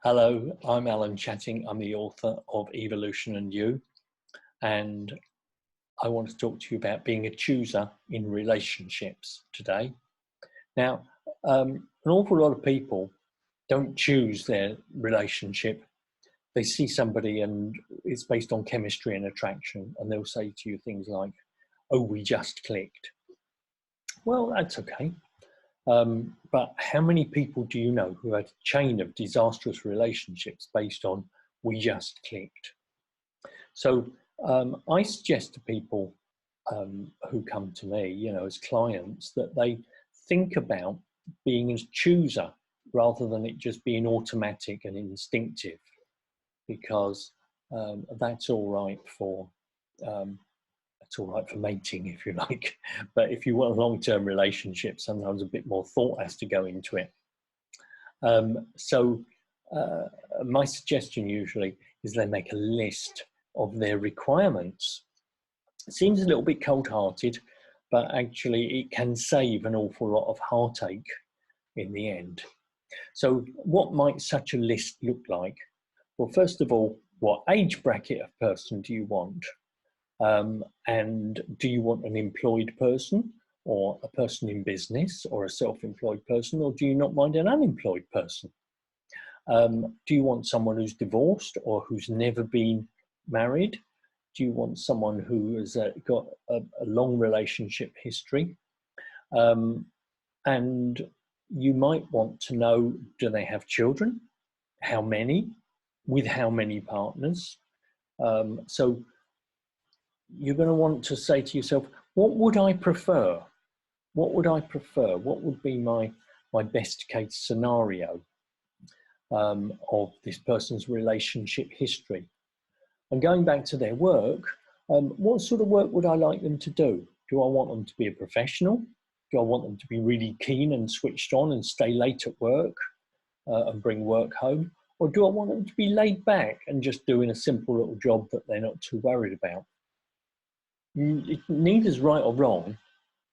Hello, I'm Alan Chatting. I'm the author of Evolution and You, and I want to talk to you about being a chooser in relationships today. Now, an awful lot of people don't choose their relationship. They see somebody and it's based on chemistry and attraction, and they'll say to you things like, "Oh, we just clicked." Well, that's okay. But how many people do you know who had a chain of disastrous relationships based on "we just clicked"? So I suggest to people who come to me, as clients, that they think about being a chooser rather than it just being automatic and instinctive, because that's all right for mating, if you like. But if you want a long-term relationship, sometimes a bit more thought has to go into it. So my suggestion usually is they make a list of their requirements. It seems a little bit cold-hearted, but actually it can save an awful lot of heartache in the end. So what might such a list look like? Well, first of all, what age bracket of person do you want? And do you want an employed person, or a person in business, or a self-employed person, or do you not mind an unemployed person? Do you want someone who's divorced or who's never been married? Do you want someone who has got a long relationship history? And you might want to know, do they have children? How many? With how many partners? So you're going to want to say to yourself, what would I prefer? What would I prefer? What would be my best case scenario of this person's relationship history? And going back to their work, what sort of work would I like them to do? Do I want them to be a professional? Do I want them to be really keen and switched on and stay late at work and bring work home? Or do I want them to be laid back and just doing a simple little job that they're not too worried about? Neither's right or wrong.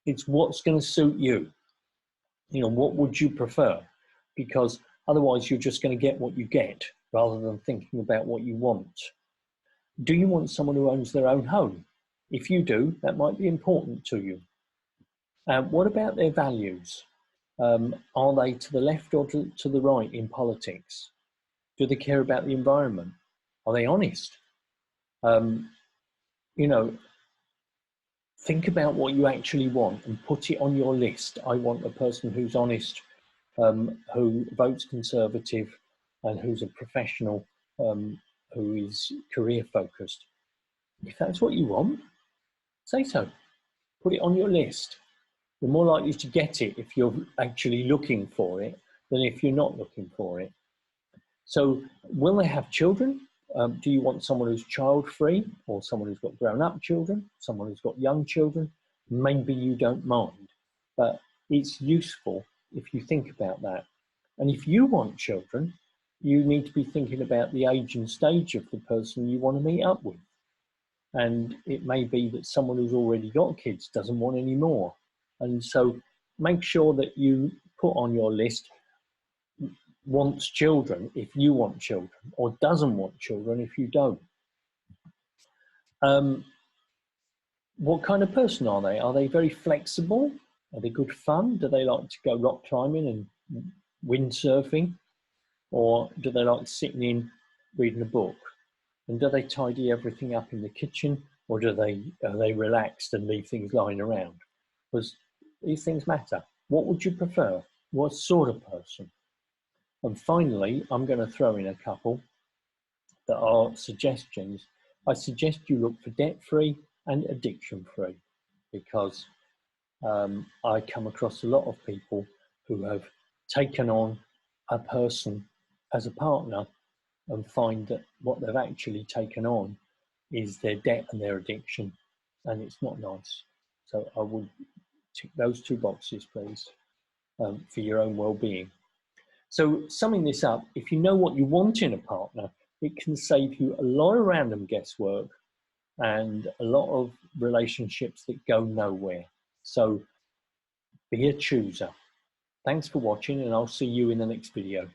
It's what's going to suit you. What would you prefer? Because otherwise you're just going to get what you get rather than thinking about what you want. Do you want someone who owns their own home? If you do, that might be important to you. What about their values? Are they to the left or to the right in politics? Do they care about the environment? Are they honest? Think about what you actually want and put it on your list. I want a person who's honest, who votes Conservative, and who's a professional, who is career focused. If that's what you want, say so. Put it on your list. You're more likely to get it if you're actually looking for it than if you're not looking for it. So will they have children? Do you want someone who's child-free, or someone who's got grown-up children, someone who's got young children? Maybe you don't mind, but it's useful if you think about that. And if you want children, you need to be thinking about the age and stage of the person you want to meet up with. And it may be that someone who's already got kids doesn't want any more. And so make sure that you put on your list wants children if you want children, or doesn't want children if you don't. What kind of person are they? Are they very flexible? Are they good fun? Do they like to go rock climbing and windsurfing? Or do they like sitting in reading a book? And do they tidy everything up in the kitchen, or are they relaxed and leave things lying around? Because these things matter. What would you prefer? What sort of person? And finally, I'm going to throw in a couple that are suggestions. I suggest you look for debt-free and addiction-free, because I come across a lot of people who have taken on a person as a partner and find that what they've actually taken on is their debt and their addiction, and it's not nice. So I would tick those two boxes, please, for your own well-being. So summing this up, if you know what you want in a partner, it can save you a lot of random guesswork and a lot of relationships that go nowhere. So be a chooser. Thanks for watching, and I'll see you in the next video.